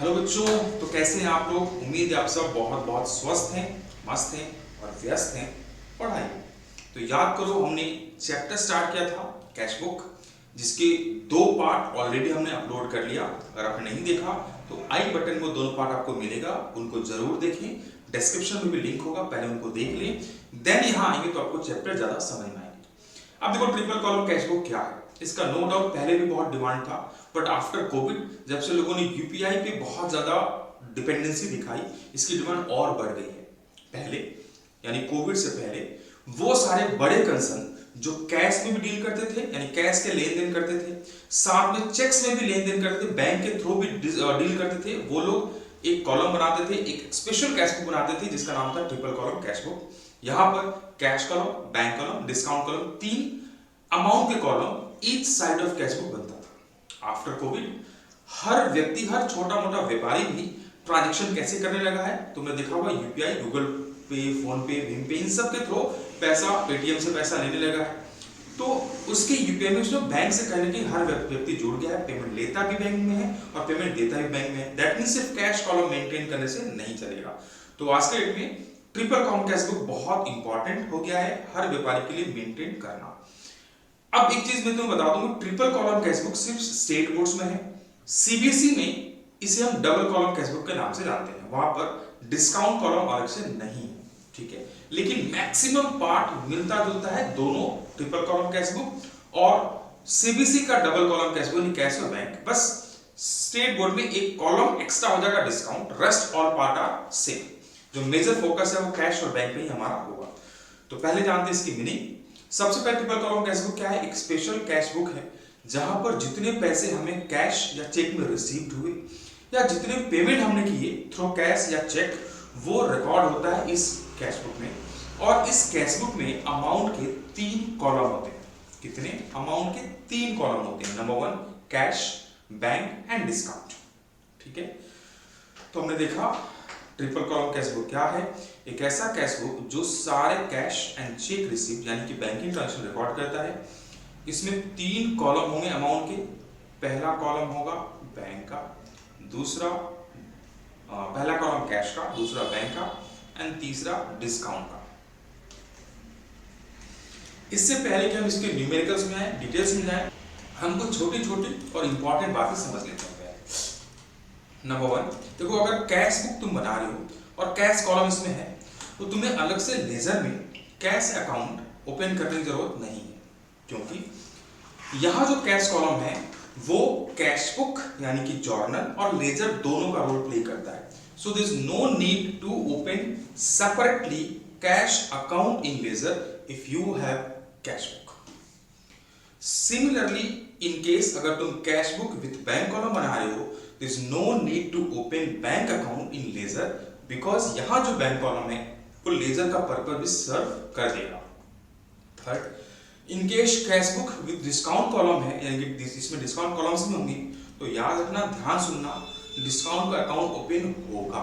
Hello बच्चों, तो कैसे हैं आप लोग। उम्मीद है आप सब बहुत बहुत स्वस्थ हैं, मस्त हैं और व्यस्त हैं पढ़ाई में। तो याद करो, हमने चैप्टर स्टार्ट किया था कैश बुक, जिसके 2 पार्ट ऑलरेडी हमने अपलोड कर लिया। अगर आपने नहीं देखा तो आई बटन में दोनों पार्ट आपको मिलेगा, उनको जरूर देखें। डिस्क्रिप्शन में भी लिंक होगा, पहले उनको देख लें, देन यहाँ आएंगे तो आपको चैप्टर ज्यादा समझ में आएंगे। अब देखो, ट्रिपल कॉलम कैश बुक क्या है। इसका नो डाउट पहले भी बहुत डिमांड था, बट आफ्टर कोविड जब से लोगों ने यूपीआई पे बहुत ज्यादा डिपेंडेंसी दिखाई, इसकी डिमांड और बढ़ गई है। पहले यानी कोविड से पहले वो सारे बड़े कंसर्न जो कैश में भी डील करते थे, यानी कैश के लेन देन करते थे, साथ में चेक्स में भी लेन देन करते थे, बैंक के थ्रू भी डील करते थे, वो लोग एक कॉलम बनाते थे, एक स्पेशल कैश बुक बनाते थे जिसका नाम था ट्रिपल कॉलम कैश बुक। यहां पर cash column, bank column, discount column, 3 amount के column each side of cash book बनता था। आफ्टर कोविड हर व्यक्ति, हर छोटा मोटा व्यापारी भी ट्रांजैक्शन कैसे करने लगा है। तुमने देखा होगा यूपीआई, गूगल पे, फोन पे, भीम पे, इन सब के थ्रू पैसा, पेटीएम से पैसा लेने लगा है। तो उसके यूपीआई में उसने बैंक से कहने की हर व्यक्ति जुड़ गया है, पेमेंट लेता भी बैंक में है और पेमेंट देता भी बैंक में है। दैट मीन सिर्फ कैश कॉलम मेंटेन करने से नहीं चलेगा। तो आज के डेट में ट्रिपल कॉलम कैश बुक बहुत इंपॉर्टेंट हो गया है हर व्यापारी के लिए मेंटेन करना। अब एक चीज मैं तुम्हें बता दूं, ट्रिपल कॉलम कैश बुक सिर्फ स्टेट बोर्ड्स में है। सीबीएसई में इसे हम डबल कॉलम कैश बुक के नाम से जानते हैं, वहां पर डिस्काउंट कॉलम अलग से नहीं है, ठीक है। लेकिन मैक्सिमम पार्ट मिलता जुलता है दोनों, ट्रिपल कॉलम कैश बुक और सीबीएसई का double column cash book, cash और बैंक। बस स्टेट बोर्ड में एक कॉलम एक्स्ट्रा हो जाएगा discount, rest all part are same. जो मेजर फोकस है वो कैश और बैंक में ही हमारा होगा। तो पहले जानते हैं इसकी मीनिंग। सबसे पहले ट्रिपल कॉलम कैश बुक क्या है। एक स्पेशल कैश बुक है जहां पर जितने पैसे हमें कैश या चेक में रिसीव्ड हुए या जितने पेमेंट हमने किए थ्रू कैश या चेक, वो रिकॉर्ड होता है इस कैश बुक में। और इस कैश बुक में अमाउंट के 3 कॉलम होते हैं। कितने? अमाउंट के 3 कॉलम होते हैं। Number 1 cash, bank and discount, ठीक है। तो हमने देखा ट्रिपल कॉलम कैश बुक क्या है। एक ऐसा कैश बुक जो सारे कैश एंड चेक रिसीप्ट यानी कि बैंकिंग ट्रांजैक्शन रिकॉर्ड करता है। इसमें 3 कॉलम होंगे अमाउंट के। पहला कॉलम होगा बैंक का, दूसरा पहला कॉलम कैश का, दूसरा बैंक का एंड तीसरा डिस्काउंट का। इससे पहले कि हम इसके न्यूमेरिकल्स में आए, डिटेल्स में जाए, हम कुछ छोटी छोटी और इंपॉर्टेंट बातें समझ लेते हैं। नंबर 1, देखो, अगर कैश बुक तुम बना रहे हो और कैश कॉलम इसमें है तो तुम्हें अलग से लेजर में कैश अकाउंट ओपन करने की जरूरत नहीं है, क्योंकि यहां जो कैश कॉलम है वो कैश बुक यानी कि जर्नल और लेजर दोनों का रोल प्ले करता है। So there is no need to open separately cash account in ledger if you have cash book. Similarly in case अगर तुम cash book with bank column बना रहे हो, there is no need to open bank account in ledger because यहाँ जो bank column है वो laser का पर्पस भी सर्व कर देगा। Third, in case cash book with discount column है, यानी कि इसमें डिस्काउंट कॉलम्स भी होंगी, तो याद रखना, ध्यान सुनना, डिस्काउंट का अकाउंट ओपन होगा।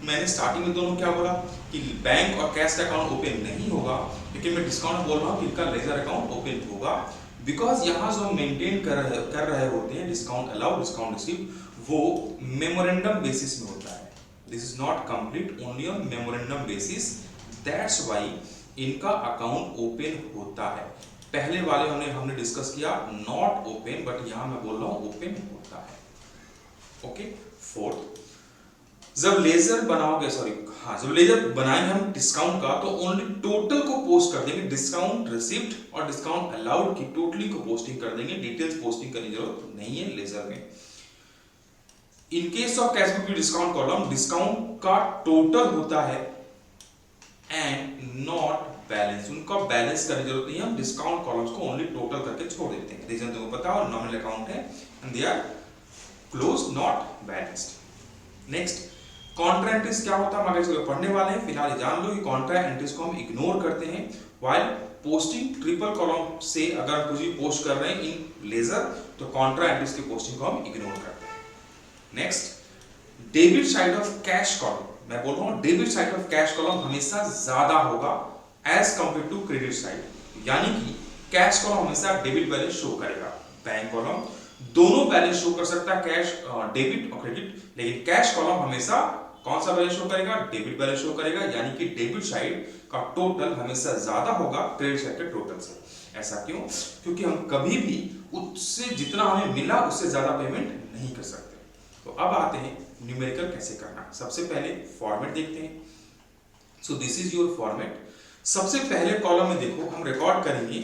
मैंने स्टार्टिंग में दोनों क्या बोला कि बैंक और कैश का अकाउंट ओपन नहीं होगा, लेकिन मैं डिस्काउंट बोल रहा हूँ कि इनका लेजर अकाउंट ओपन होगा। बिकॉज यहाँ जो हम मेंटेन कर रहे होते हैं डिस्काउंट अलाउ, डिस्काउंट रिसीव, वो मेमोरेंडम बेसिस में होता है। This is not complete, only on memorandum basis, that's why इनका अकाउंट ओपन होता है। पहले वाले हमने डिस्कस किया नॉट ओपन, बट यहां मैं बोल रहा हूं ओपन होता है। ओके। फोर्थ, जब लेजर बनाओगे, जब लेजर बनाएंगे हम डिस्काउंट का, तो ओनली टोटल को पोस्ट कर देंगे, डिस्काउंट रिसिप्ट और डिस्काउंट अलाउड की टोटली को पोस्टिंग कर देंगे, डिटेल्स पोस्टिंग करने की जरूरत नहीं है लेजर में। In case of cash book discount column, discount का टोटल होता है एंड नॉट बैलेंस, उनका बैलेंस करने की जरूरत नहीं है, हम डिस्काउंट कॉलम्स को ओनली टोटल करके छोड़ देते हैं। रीजन तुमको पता हो, नॉमिनल अकाउंट है and they are close, not balanced. Next, contra entries क्या होता है, हम आगे चल पढ़ने वाले हैं। फिलहाल जान लो कि कॉन्ट्रा एंट्रीज को हम इग्नोर करते हैं व्हाइल पोस्टिंग ट्रिपल कॉलम से। अगर हम कुछ भी पोस्ट कर रहे हैं इन लेजर, तो कॉन्ट्रा एंट्रीज की पोस्टिंग को हम इग्नोर करते हैं। Next, debit side of cash column, मैं बोल रहा हूं debit side of cash column हमेशा ज्यादा होगा as compare to credit side, यानी कि कैश कॉलम हमेशा डेबिट बैलेंस शो करेगा। बैंक कॉलम दोनों बैलेंस शो कर सकता है, कैश डेबिट और क्रेडिट, लेकिन कैश कॉलम हमेशा कौन सा बैलेंस शो करेगा, डेबिट बैलेंस शो करेगा, यानी कि डेबिट साइड का टोटल हमेशा ज्यादा होगा क्रेडिट साइड के टोटल से। ऐसा क्यों? क्योंकि हम कभी भी उससे जितना हमें मिला उससे ज्यादा पेमेंट नहीं कर सकते। तो अब आते हैं न्यूमेरिकल कैसे करना। सबसे पहले फॉर्मेट देखते हैं। So this is your format. सबसे पहले कॉलम में देखो हम रिकॉर्ड करेंगे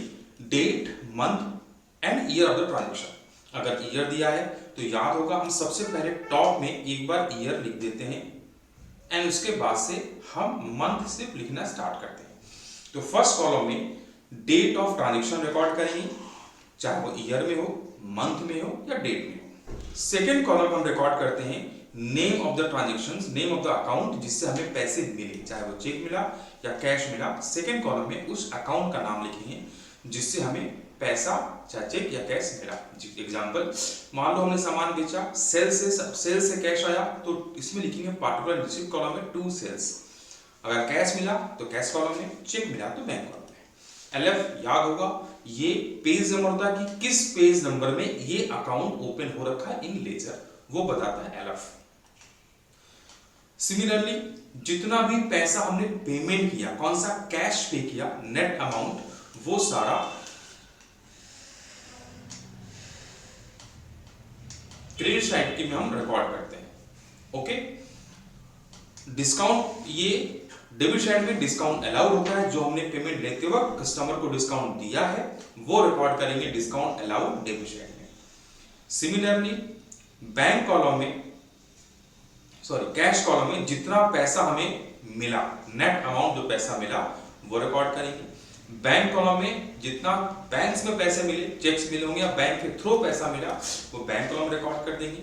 date, month and year of the transaction. अगर ईयर दिया है तो याद होगा हम सबसे पहले टॉप में एक बार ईयर लिख देते हैं एंड उसके बाद से हम मंथ सिर्फ लिखना स्टार्ट करते हैं। तो फर्स्ट कॉलम में डेट ऑफ ट्रांजेक्शन रिकॉर्ड करेंगे, चाहे वो ईयर में हो, मंथ में हो या डेट में हो। सेकेंड कॉलम हम रिकॉर्ड करते हैं name of the transaction, name of the account जिससे हमें पैसे मिले, चाहे वो चेक मिला या कैश मिला। सेकेंड कॉलम में उस अकाउंट का नाम लिखेंगे जिससे हमें पैसा चाहे चेक या कैश मिला। एग्जांपल, मान लो हमने सामान बेचा, सेल से कैश आया तो इसमें लिखेंगे पार्टिकुलर रिसीप्ट कॉलम में टू सेल्स। अगर कैश मिला तो कैश कॉलम में, चेक मिला तो बैंक कॉलम में। एलएफ याद होगा, ये पेज नंबर होता है कि किस पेज नंबर में ये अकाउंट ओपन हो रखा है इन लेजर, वो बताता है एलएफ। सिमिलरली जितना भी पैसा हमने पेमेंट किया, कौन सा कैश पे किया, नेट अमाउंट, वो सारा क्रेडिट साइड में हम रिकॉर्ड करते हैं। ओके, डिस्काउंट, ये डेबिट साइड में डिस्काउंट अलाउड होता है, जो हमने पेमेंट लेते वक्त कस्टमर को डिस्काउंट दिया है वो रिकॉर्ड करेंगे डिस्काउंट अलाउड डेबिट साइड में। सिमिलरली बैंक कॉलम में, कैश कॉलम में जितना पैसा हमें मिला, नेट अमाउंट जो पैसा मिला वो रिकॉर्ड करेंगे। बैंक कॉलम में जितना बैंक्स में पैसे मिले, चेक्स मिले होंगे या बैंक के थ्रू पैसा मिला, वो बैंक कॉलम रिकॉर्ड कर देंगे।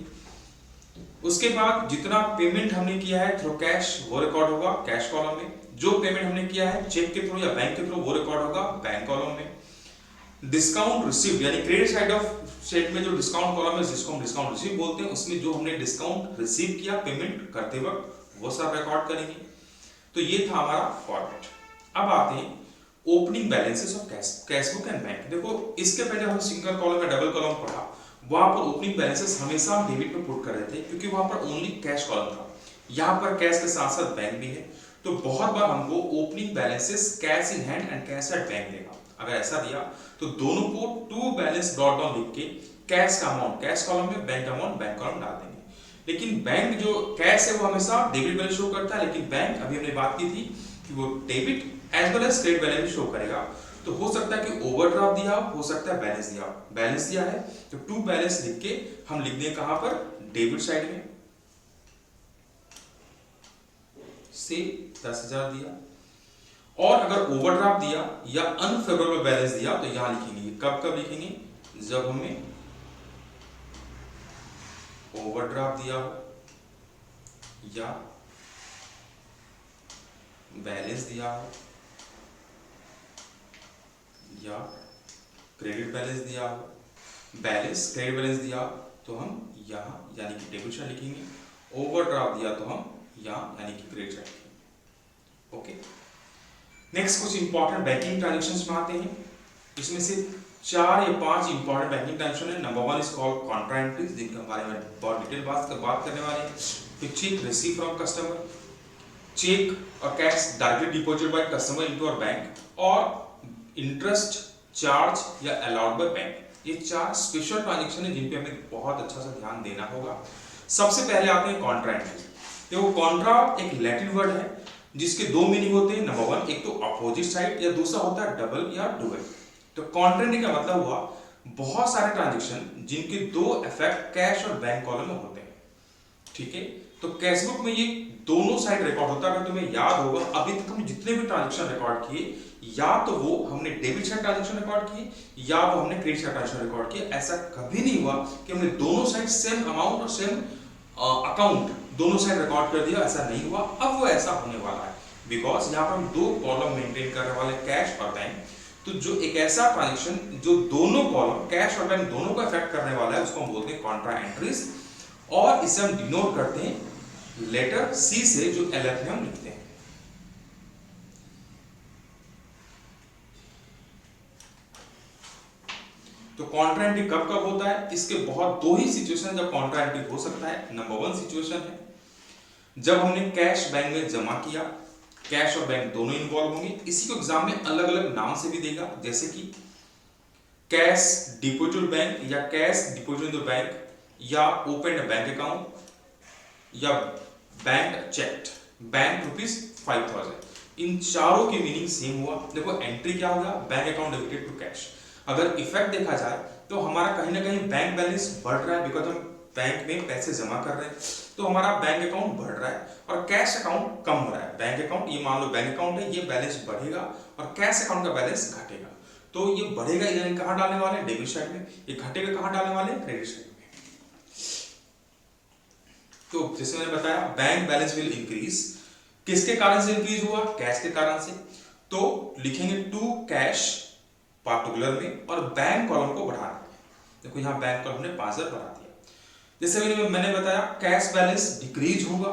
उसके बाद जितना पेमेंट हमने किया है थ्रू कैश वो रिकॉर्ड होगा कैश कॉलम में। जो पेमेंट हमने किया है चेक के थ्रू या बैंक के थ्रू वो रिकॉर्ड होगा बैंक कॉलम में। डिस्काउंट रिसीव्ड यानी क्रेडिट साइड ऑफ स्टेट में जो डिस्काउंट कॉलम है जिसको हम डिस्काउंट रिसीव बोलते हैं, उसमें जो हमने डिस्काउंट रिसीव किया पेमेंट करते वक्त वो सब रिकॉर्ड करेंगे। तो ये था हमारा फॉर्मेट। अब आते हैं opening balances of cash book and bank. देखो इसके पहले हम सिंगल कॉलम या डबल कॉलम पढ़ा, वहां पर ओपनिंग बैलेंसेस हमेशा हम डेबिट में पुट कर रहे थे क्योंकि वहां पर ओनली कैश कॉलम था। यहाँ पर कैश के साथ साथ बैंक भी है, तो बहुत बार हमको opening balances cash in hand and cash at bank देगा। अगर ऐसा दिया तो दोनों को टू बैलेंस डॉट डाउन लिख के कैश का अमाउंट कैश कॉलम में, बैंक अमाउंट बैंक कॉलम डाल देंगे। लेकिन बैंक जो कैश है वो हमेशा डेबिट बैलेंस शो करता है, लेकिन बैंक अभी हमने बात की थी कि वो debit as well as credit balance show करेगा। तो हो सकता है कि ओवरड्राफ्ट दिया हो सकता है बैलेंस दिया। बैलेंस दिया है तो टू बैलेंस लिख के हम लिख दें कहां पर, डेबिट साइड में से 10,000 दिया। और अगर ओवरड्राफ्ट दिया या अनफेवरेबल बैलेंस दिया तो यहां लिखेंगे। कब कब लिखेंगे, जब हमें ओवरड्राफ्ट दिया हो या बैलेंस दिया हो या क्रेडिट बैलेंस दिया हो, बैलेंस क्रेडिट बैलेंस दिया तो हम यहाँ यानी कि डेबिट साइड लिखेंगे, ओवरड्राफ्ट दिया तो हम यहाँ यानी कि क्रेडिट साइड लिखेंगे। ओके, नेक्स्ट कुछ इंपॉर्टेंट बैंकिंग ट्रांजैक्शंस में आते हैं। इसमें से 4 या 5 इंपॉर्टेंट बैंकिंग ट्रांजैक्शन है। Number 1 is called Contra entries, जिनके बारे में बहुत डिटेल बात करने वाले हैं। फिर cheque receive from customer, cheque और cash directly deposit by customer into our bank, और इंटरेस्ट चार्ज या अलाउड बाय बैंक। ये 4 स्पेशल ट्रांजैक्शन है जिन पे हमें बहुत अच्छा सा ध्यान देना होगा। सबसे पहले आते हैं कॉन्ट्रा एंट्री। देखो कॉन्ट्रा एक लैटिन वर्ड है जिसके 2 मीनिंग होते हैं। नंबर 1 एक तो अपोजिट साइड या दूसरा होता है डबल या डुअल। तो कॉन्ट्रा एंट्री का मतलब हुआ बहुत सारे ट्रांजैक्शन जिनके 2 इफेक्ट कैश और बैंक कॉलम में होते हैं। ठीक है, तो कैश बुक में ये दोनों साइड रिकॉर्ड होता है। अगर तुम्हें याद होगा अभी तक हम जितने भी ट्रांजैक्शन रिकॉर्ड किए, या तो वो हमने डेबिट साइड ट्रांजैक्शन रिकॉर्ड किए या वो हमने क्रेडिट साइड ट्रांजैक्शन रिकॉर्ड किए। ऐसा कभी नहीं हुआ कि हमने दोनों साइड सेम अमाउंट और सेम अकाउंट दोनों साइड रिकॉर्ड कर दिया, ऐसा नहीं हुआ। अब वो ऐसा होने वाला है बिकॉज यहाँ पर हम 2 कॉलम मेंटेन करने वाले कैश और बैंक। तो जो एक ऐसा ट्रांजैक्शन जो दोनों कॉलम कैश और बैंक दोनों को अफेक्ट करने वाला है उसको हम बोलते हैं कॉन्ट्रा एंट्रीज, और इसे हम डिनोट करते हैं लेटर सी से, जो एलएफ में हम लिखते हैं। तो कॉन्ट्रा एंट्री कब कब होता है? इसके बहुत दो ही सिचुएशन जब कॉन्ट्रा एंट्री हो सकता है। नंबर वन सिचुएशन है जब हमने कैश बैंक में जमा किया, कैश और बैंक दोनों इन्वॉल्व होंगे। इसी को एग्जाम में अलग अलग नाम से भी देगा, जैसे कि कैश डिपोजिट बैंक या cash deposit in the bank या ओपन बैंक अकाउंट या बैंक चेक बैंक ₹5000। इन चारों की मीनिंग सेम हुआ। देखो एंट्री क्या होगा? Bank account debited to cash. अगर इफेक्ट देखा जाए तो हमारा कहीं ना कहीं बैंक बैलेंस बढ़ रहा है, बिकॉज हम बैंक में पैसे जमा कर रहे हैं, तो हमारा बैंक अकाउंट बढ़ रहा है और कैश अकाउंट कम हो रहा है। बैंक अकाउंट, ये मान लो बैंक अकाउंट है, ये बैलेंस बढ़ेगा और कैश अकाउंट का बैलेंस घटेगा। तो ये बढ़ेगा यानी कहाँ डालने वाले? डेबिट साइड में। ये घटेगा कहाँ डालने वाले? क्रेडिट साइड में। तो जैसे मैंने बताया बैंक बैलेंस विल इंक्रीज। किसके कारण से इंक्रीज हुआ? कैश के कारण से। तो लिखेंगे टू कैश पार्टिकुलर में और बैंक कॉलम को बढ़ा देंगे। देखो यहाँ बैंक कॉलम ने 5000 बढ़ा दिया। जैसे मैंने बताया कैश बैलेंस डिक्रीज होगा।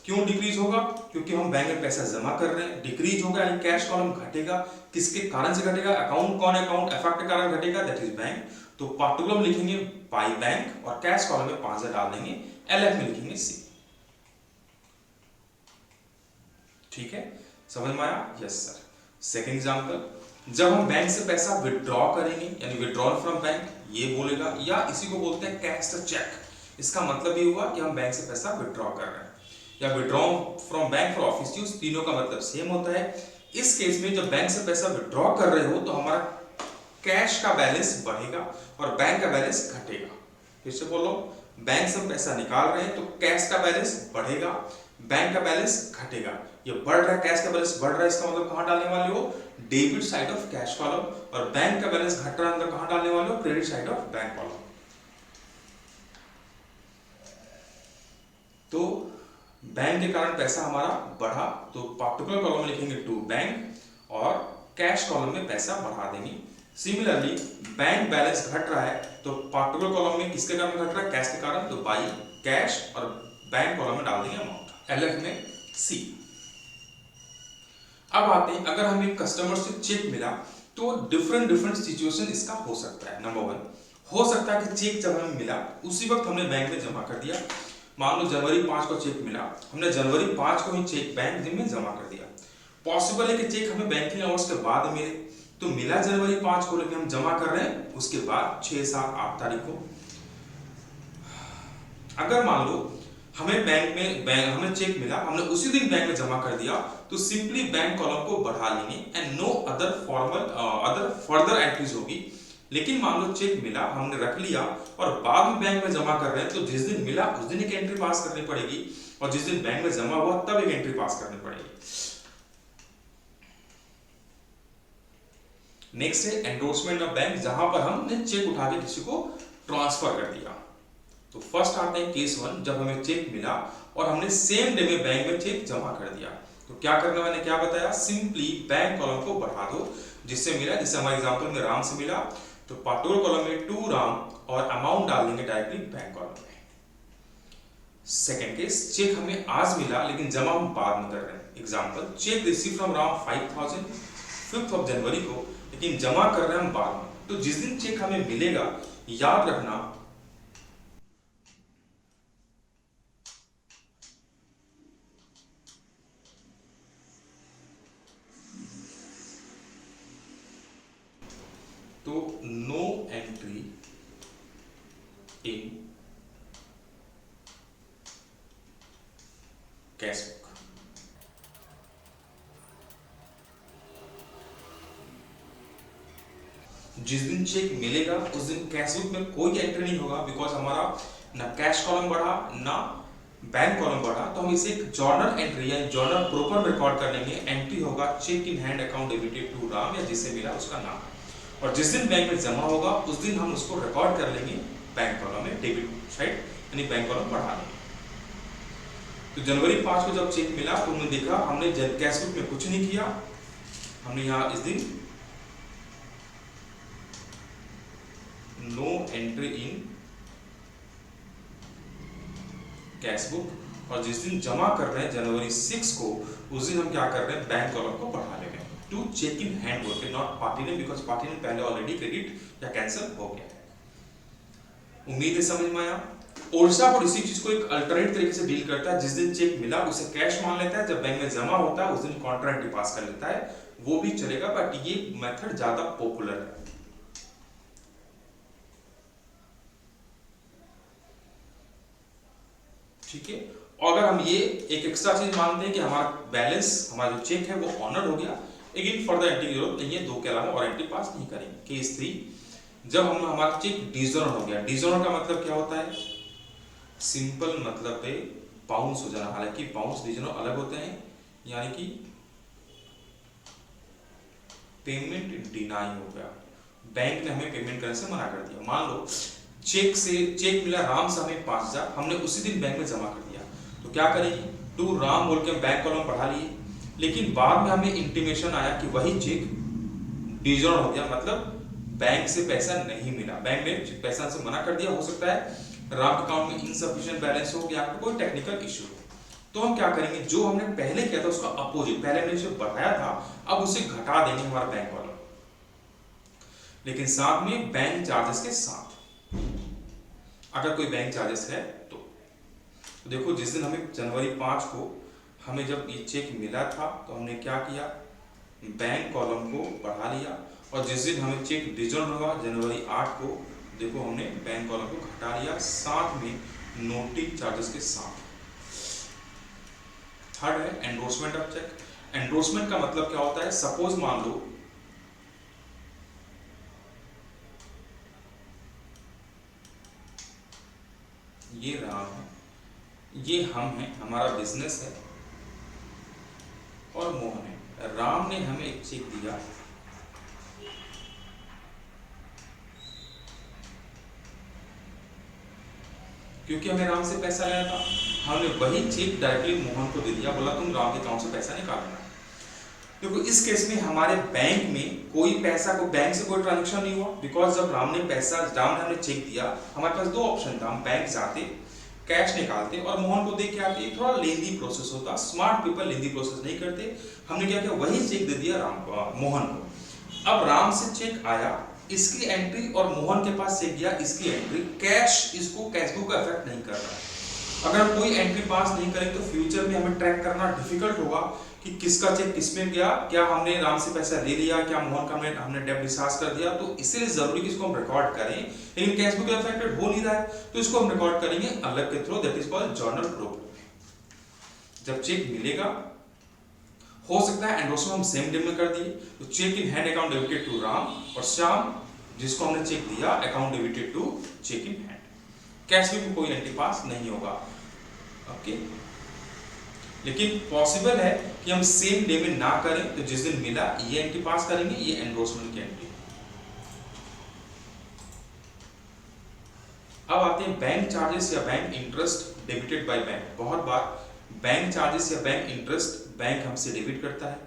क्यों डिक्रीज होगा? क्योंकि हम बैंक में पैसा जमा कर रहे हैं। डिक्रीज होगा यानी कैश कॉलम घटेगा। किसके कारण से घटेगा? अकाउंट कौन है? अकाउंट इफेक्ट के कारण घटेगा, दैट इज बैंक। तो पार्टिकुलर में लिखेंगे बाय बैंक और कैश कॉलम में 5000 डाल देंगे। एलएफ में लिखेंगे सी। ठीक है, समझ में आया? Yes sir. सेकंड एग्जांपल, जब हम बैंक से पैसा विड्रॉ करेंगे यानी विड्रॉल फ्रॉम बैंक, ये बोलेगा, या इसी को बोलते हैं कैश द चेक। इसका मतलब ये हुआ कि हम बैंक से पैसा विड्रॉ कर रहे हैं, या withdraw from bank for office use, तीनों का मतलब सेम होता है। इस केस में जब बैंक से पैसा विड्रॉ कर रहे हो तो हमारा कैश का बैलेंस बढ़ेगा और बैंक का बैलेंस घटेगा। फिर से बोलो, बैंक से पैसा निकाल रहे हैं तो कैश का बैलेंस बढ़ेगा, बैंक का बैलेंस घटेगा। ये बढ़ रहा है, कैश का बैलेंस बढ़ रहा है, इसका मतलब कहां डालने वाले हो? Debit side of cash column. और बैंक का बैलेंस घट रहा है तो कहां डालने वाले हो? Credit side of bank column. तो बैंक के कारण पैसा हमारा बढ़ा तो पार्टिकुलर कॉलम में लिखेंगे टू बैंक और कैश कॉलम में पैसा बढ़ा देंगे। सिमिलरली बैंक बैलेंस घट रहा है तो पार्टिकुलर कॉलम में किसके कारण घट रहा है? कैश के कारण, तो बाई कैश, और बैंक कॉलम में डाल देंगे अमाउंट, एलएफ में सी। अब आते हैं, अगर हमें कस्टमर से चेक मिला तो डिफरेंट सिचुएशन इसका हो सकता है। नंबर वन, हो सकता है कि चेक जब हमें मिला उसी वक्त हमने बैंक में जमा कर दिया। मान लो जनवरी 5 को चेक मिला, हमने जनवरी 5 को ही चेक बैंक में जमा कर दिया। पॉसिबल है कि चेक हमें बैंकिंग आवर्स के बाद मिले, तो मिला जनवरी 5 को लेकिन हम जमा कर रहे हैं उसके बाद 6, 7, 8 तारीख को। अगर मान लो हमें हमें चेक मिला, हमने उसी दिन बैंक में जमा कर दिया, तो सिंपली बैंक कॉलम को बढ़ा लेंगे and no other further entries होगी। लेकिन मान लो चेक मिला, हमने रख लिया और बाद में बैंक में जमा कर रहे हैं, तो जिस दिन मिला उस दिन एक एंट्री पास करनी पड़ेगी और जिस दिन बैंक में जमा हुआ तब एक एंट्री पास करनी पड़ेगी। नेक्स्ट है एंडोर्समेंट ऑफ बैंक, जहां पर हमने चेक उठा के किसी को ट्रांसफर कर दिया। तो फर्स्ट आते हैं केस 1, जब हमें चेक मिला और हमने सेम डे में बैंक में चेक जमा कर दिया। तो क्या करना, मैंने क्या बताया? सिंपली बैंक कॉलम को बढ़ा दो। जिससे मिला, जैसे हमारे एग्जांपल में राम से मिला तो पार्टिकुलर कॉलम में टू राम और अमाउंट डाल देंगे डायरेक्टली बैंक कॉलम में। सेकंड केस, चेक हमें आज मिला लेकिन जमा हम बाद में कर रहे हैं। Example, check receive from Ram 5000 5th of January को, लेकिन जमा कर रहे हैं हम बाद में। तो जिस दिन चेक हमें मिलेगा, याद रखना तो no entry in cash book. जिस दिन चेक मिलेगा उस दिन कैश बुक में कोई एंट्री नहीं होगा, बिकॉज हमारा ना कैश कॉलम बढ़ा ना बैंक कॉलम बढ़ा। तो हम इसे एक जर्नल एंट्री या जर्नल प्रॉपर रिकॉर्ड कर लेंगे। एंट्री होगा cheque in hand account debited to Ram, या जिसे मिला उसका नाम, और जिस दिन बैंक में जमा होगा उस दिन हम उसको रिकॉर्ड कर लेंगे बैंक कॉलम में, डेबिट साइड यानी बैंक कॉलम बढ़ा लेंगे। तो जनवरी 5 को जब चेक मिला तो हमने देखा, हमने कैश बुक में कुछ नहीं किया, हमने यहाँ इस दिन no entry in cash book, और जिस दिन जमा कर रहे हैं जनवरी 6 को, उस दिन हम क्या कर रहे हैं? बैंक कॉलम को बढ़ा ले रहे हैं टू चेक इन हैंड बोल के, not party name, because party name पहले ऑलरेडी क्रेडिट या कैंसिल हो गया है। उम्मीद है समझ में आया। ओडिशा बोर्ड इसी चीज को एक अल्टरनेट तरीके से डील करता है। जिस दिन चेक मिला उसे कैश मान लेता है, जब बैंक में जमा होता है उस दिन कॉन्ट्रा एंट्री पास कर लेता है, वो भी चलेगा, बट ये मेथड ज्यादा पॉपुलर है। ठीक है, और अगर हम ये एक एक्स्ट्रा चीज मानते हैं कि हमारा बैलेंस, हमारा जो चेक है वो ऑनर हो गया, लेकिन फर्दर एंट्री की जरूरत नहीं है, दो के अलावा और एंट्री पास नहीं करेंगे। केस 3, जब हम हमारा चेक डिसऑनर हो गया। डिसऑनर का मतलब क्या होता है? सिंपल मतलब है बाउंस हो जाना। हालांकि बाउंस डिसऑनर अलग होते हैं, यानी कि पेमेंट डिनाई हो गया, बैंक ने हमें पेमेंट करने से मना कर दिया। मान लो चेक मिला राम से हमें 5000, हमने उसी दिन बैंक में जमा कर दिया, तो क्या करेंगे? टू राम बोल के बैक कॉलम बढ़ा लिए, लेकिन बाद में हमें इंटीमेशन आया कि वही चेक डिसऑनर हो गया, मतलब बैंक से पैसा नहीं मिला, बैंक ने पैसा से मना कर दिया। हो सकता है राम के अकाउंट में इनसफिशिएंट बैलेंस हो या कोई टेक्निकल इश्यू हो। तो हम क्या करेंगे? जो हमने पहले किया था उसका अपोजिट, पहले हमने उसे बढ़ाया था, अब उसे घटा देंगे हमारा बैंक वाला, लेकिन साथ में बैंक चार्जेस के साथ, अगर कोई बैंक चार्जेस है तो देखो, जिस दिन हमें जनवरी 5 को हमें जब ये चेक मिला था तो हमने क्या किया? बैंक कॉलम को बढ़ा लिया, और जिस दिन हमें चेक डिसऑनर हुआ जनवरी 8 को, देखो हमने बैंक कॉलम को घटा लिया, साथ में नोटिंग चार्जेस के साथ। थर्ड है एंडोर्समेंट ऑफ चेक। एंडोर्समेंट का मतलब क्या होता है? सपोज मान लो ये राम है, ये हम हैं, हमारा बिजनेस है, और मोहन है। राम ने हमें एक चेक दिया, क्योंकि हमें राम से पैसा लेना था, हमने वही चेक डायरेक्टली मोहन को दे दिया, बोला तुम राम के अकाउंट से पैसा निकालना। देखो इस केस में हमारे बैंक में कोई पैसा को, बैंक से कोई ट्रांजेक्शन नहीं हुआ, बिकॉज जब राम ने हमें चेक दिया, हमारे पास दो ऑप्शन था, हम बैंक जाते, कैश निकालते और मोहन को दे के आते। थोड़ा लेंदी प्रोसेस होता, स्मार्ट पीपल लेंदी प्रोसेस नहीं करते। हमने क्या किया? वही चेक दे दिया मोहन को। अब राम से चेक आया, इसकी एंट्री, और मोहन के पास चेक गया, इसकी एंट्री, कैश इसको कैशबुक का इफेक्ट नहीं कर रहा। अगर हम कोई एंट्री पास नहीं करें तो फ्यूचर में हमें ट्रैक करना डिफिकल्ट होगा कि किसका चेक किसमें गया, क्या हमने राम से पैसा ले लिया, क्या मोहन का हमने डेब्ट डिस्चार्ज कर दिया। तो इसलिए जरूरी कि इसको हम रिकॉर्ड करें, लेकिन कैशबुक अफेक्टेड हो नहीं रहा है, तो इसको हम रिकॉर्ड करेंगे अलग के through, that is called journal proof. जब चेक मिलेगा, हो सकता है एंडोर्समेंट हम सेम डे में कर दिए, तो cheque in hand account debited to Ram, और श्याम जिसको हमने चेक दिया account debited to cheque in hand. Cashbook में कोई एंट्री पास नहीं होगा। ओके, लेकिन पॉसिबल है कि हम सेम डे में ना करें, तो जिस दिन मिला ये एंट्री पास करेंगे, ये एंडोर्समेंट की एंट्री। अब आते हैं बैंक चार्जेस या bank interest debited by bank. बहुत बार बैंक चार्जेस या बैंक इंटरेस्ट बैंक हमसे डेबिट करता है,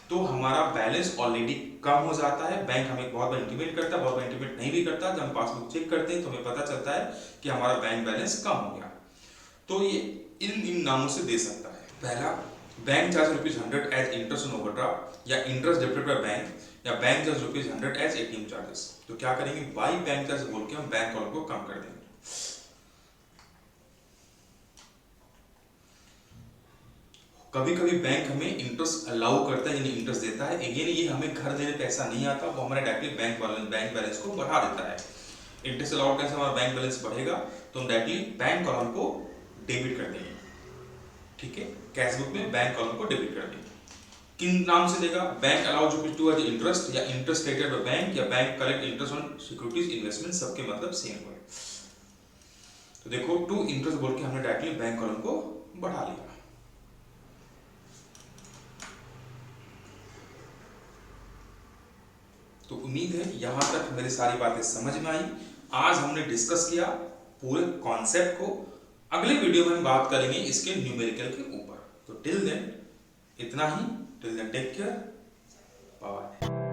तो हमारा बैलेंस ऑलरेडी कम हो जाता है। बैंक हमें बहुत बार इंटीमेट करता है, बहुत बार इंटीमेट नहीं भी करता। जब हम पासबुक चेक करते हैं तो हमें पता चलता है कि हमारा बैंक बैलेंस कम हो गया। तो ये इन नामों से दे सकता है। पहला, bank charge ₹100 as interest on overdraft, या इंटरेस्ट डेबिटेड बाय बैंक, या bank charge ₹100 as ATM charges. तो क्या करेंगे? बाई बैंक चार्ज बोल के हम बैंक कॉल को कम कर देंगे। कभी कभी बैंक हमें इंटरेस्ट अलाउ करता है, यानी इंटरेस्ट देता है। अगेन ये हमें घर देने पैसा नहीं आता, वो हमारे डायरेक्टली बैंक बैलेंस को बढ़ा देता है। इंटरेस्ट अलाउ करने से हमारा बैंक बैलेंस बढ़ेगा, तो हम डायरेक्टली बैंक कॉलम को डेबिट कर देंगे। ठीक है, कैशबुक में बैंक कॉलम को डेबिट कर देंगे। किन नाम से देगा? Bank allow to as interest, या इंटरेस्ट रेटेड बाय बैंक, या bank collect interest on securities investment, सबके मतलब सेम हुए। तो देखो टू इंटरेस्ट बोल के हमने डायरेक्टली बैंक कॉलम को बढ़ा लिया। तो उम्मीद है यहां तक मेरी सारी बातें समझ में आई। आज हमने डिस्कस किया पूरे कॉन्सेप्ट को। अगले वीडियो में हम बात करेंगे इसके न्यूमेरिकल के ऊपर। तो टिल देन इतना ही। Till then take care, bye bye.